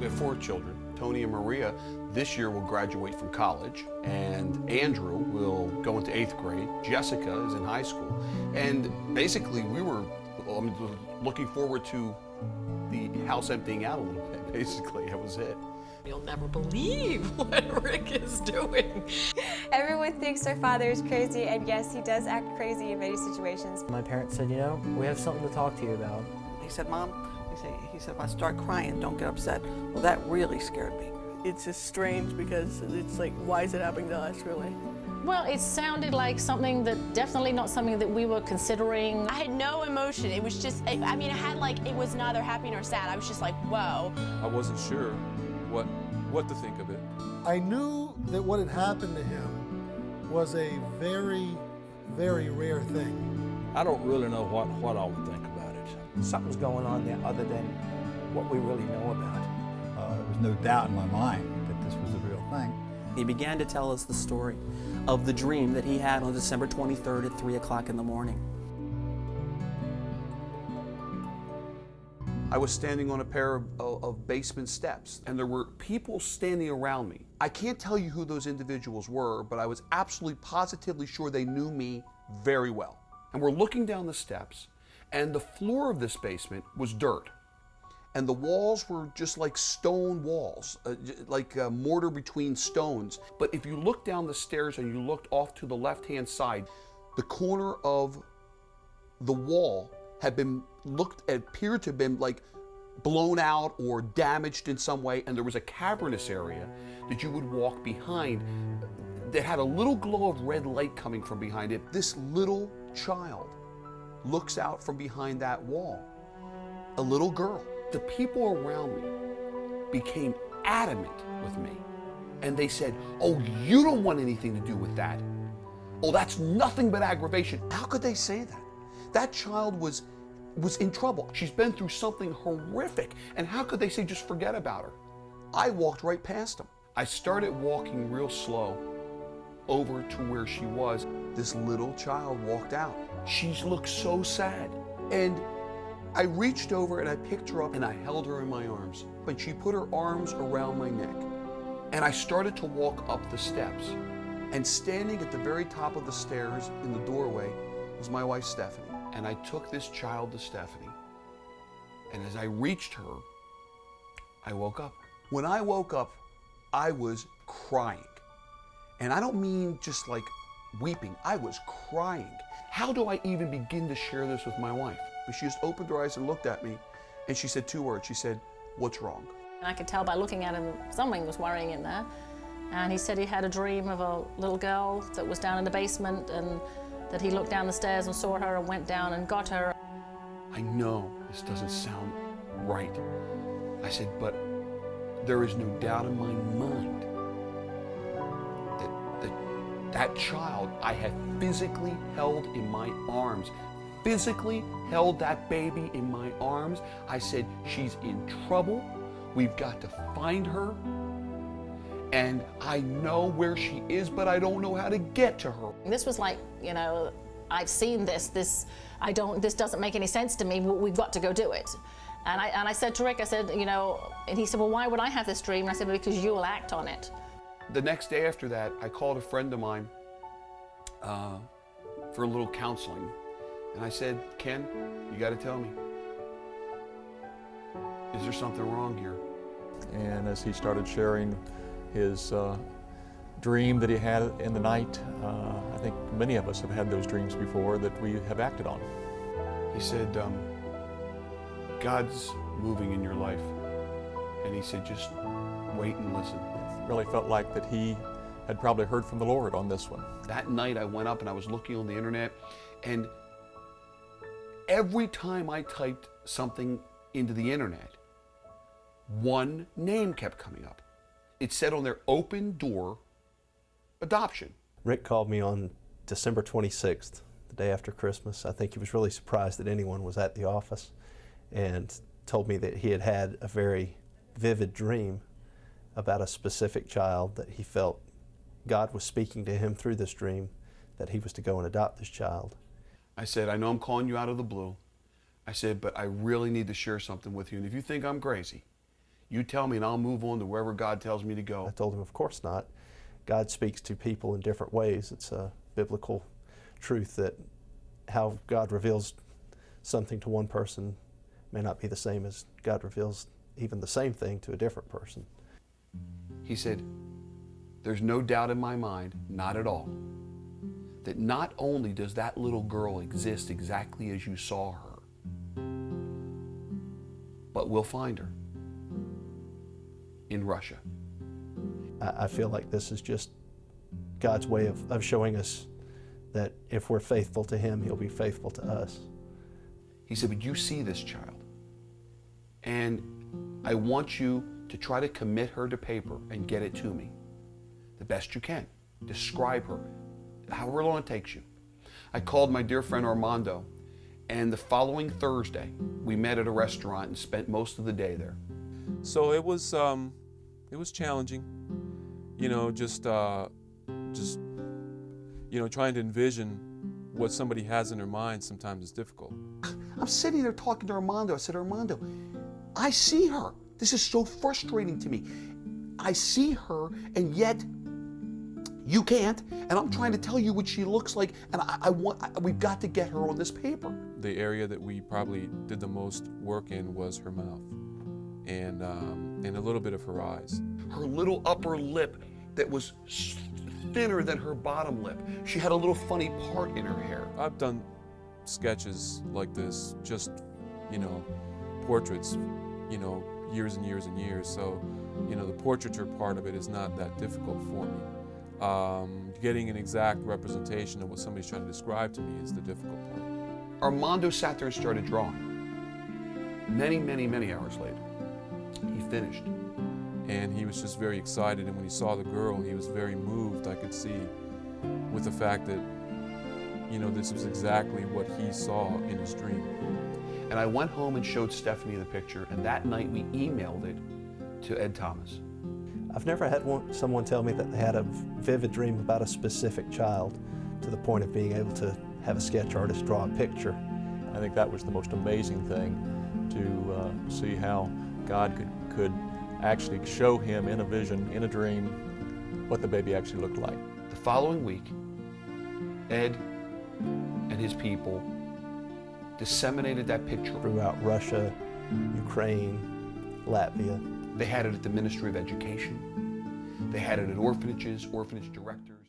We have 4 children. Tony and Maria this year will graduate from college, and Andrew will go into 8th grade. Jessica is in high school. And basically we were looking forward to the house emptying out a little bit, basically. That was it. You'll never believe what Rick is doing. Everyone thinks their father is crazy, and yes, he does act crazy in many situations. My parents said, you know, we have something to talk to you about. He said, Mom, he said, if I start crying, don't get upset. Well, that really scared me. It's just strange because it's like, why is it happening to us, really? Well, it sounded like something that definitely not something that we were considering. I had no emotion. It was just, I mean, it was neither happy nor sad. I was just like, whoa. I wasn't sure what to think of it. I knew that what had happened to him was a very, very rare thing. I don't really know what I would think about it. Something's going on there other than what we really know about. There was no doubt in my mind that this was a real thing. He began to tell us the story of the dream that he had on December 23rd at 3 o'clock in the morning. I was standing on a pair of basement steps, and there were people standing around me. I can't tell you who those individuals were, but I was absolutely positively sure they knew me very well. And we're looking down the steps, and the floor of this basement was dirt. And the walls were just like stone walls, like a mortar between stones. But if you look down the stairs and you looked off to the left-hand side, the corner of the wall had been appeared to have been like blown out or damaged in some way, and there was a cavernous area that you would walk behind that had a little glow of red light coming from behind it. This little child looks out from behind that wall, a little girl. The people around me became adamant with me, and they said, "Oh, you don't want anything to do with that. Oh, that's nothing but aggravation." How could they say that? That child was in trouble. She's been through something horrific, and how could they say just forget about her? I walked right past them. I started walking real slow over to where she was. This little child walked out. She looked so sad, and I reached over and I picked her up and I held her in my arms. But she put her arms around my neck, and I started to walk up the steps. And standing at the very top of the stairs in the doorway was my wife, Stephanie. And I took this child to Stephanie. And as I reached her, I woke up. When I woke up, I was crying. And I don't mean just like weeping, I was crying. How do I even begin to share this with my wife? But she just opened her eyes and looked at me, and she said 2 words. She said, "What's wrong?" And I could tell by looking at him, something was worrying in there. And he said he had a dream of a little girl that was down in the basement, and that he looked down the stairs and saw her and went down and got her. I know this doesn't sound right. I said, but there is no doubt in my mind that child I had physically held in my arms, physically held that baby in my arms. I said, she's in trouble. We've got to find her. And I know where she is, but I don't know how to get to her. This was like, you know, I've seen this doesn't make any sense to me. We've got to go do it. And I said to Rick, I said, you know, and he said, well, why would I have this dream? And I said, because you will act on it. The next day after that, I called a friend of mine for a little counseling. And I said, Ken, you got to tell me. Is there something wrong here? And as he started sharing his dream that he had in the night, I think many of us have had those dreams before that we have acted on. He said, God's moving in your life. And he said, just wait and listen. It really felt like that he had probably heard from the Lord on this one. That night I went up and I was looking on the internet, and every time I typed something into the internet, one name kept coming up. It said on there, open door adoption. Rick called me on December 26th, the day after Christmas. I think he was really surprised that anyone was at the office, and told me that he had had a very vivid dream about a specific child, that he felt God was speaking to him through this dream, that he was to go and adopt this child. I said, I know I'm calling you out of the blue. I said, but I really need to share something with you, and if you think I'm crazy, You tell me and I'll move on to wherever God tells me to go. I told him, of course not. God speaks to people in different ways. It's a biblical truth that how God reveals something to one person may not be the same as God reveals even the same thing to a different person. He said, there's no doubt in my mind, not at all, that not only does that little girl exist exactly as you saw her, but we'll find her in Russia. I feel like this is just God's way of showing us that if we're faithful to Him, He'll be faithful to us. He said, but you see this child, and I want you to try to commit her to paper and get it to me the best you can. Describe her, however long it takes you. I called my dear friend Armando, and the following Thursday, we met at a restaurant and spent most of the day there. So it was challenging, you know, just you know, trying to envision what somebody has in their mind sometimes is difficult. I'm sitting there talking to Armando. I said, Armando, I see her. This is so frustrating to me. I see her, and yet you can't, and I'm trying to tell you what she looks like, and we've got to get her on this paper. The area that we probably did the most work in was her mouth, and a little bit of her eyes. Her little upper lip that was thinner than her bottom lip. She had a little funny part in her hair. I've done sketches like this, just, you know, portraits, you know, years and years and years. So, you know, the portraiture part of it is not that difficult for me. Getting an exact representation of what somebody's trying to describe to me is the difficult part. Armando sat there and started drawing. Many, many, many hours later, he finished. And he was just very excited, and when he saw the girl, he was very moved, I could see, with the fact that, you know, this was exactly what he saw in his dream. And I went home and showed Stephanie the picture, and that night we emailed it to Ed Thomas. I've never had someone tell me that they had a vivid dream about a specific child to the point of being able to have a sketch artist draw a picture. I think that was the most amazing thing, to see how God could actually show him in a vision, in a dream, what the baby actually looked like. The following week, Ed and his people disseminated that picture throughout Russia, Ukraine, Latvia. They had it at the Ministry of Education. They had it at orphanages, orphanage directors.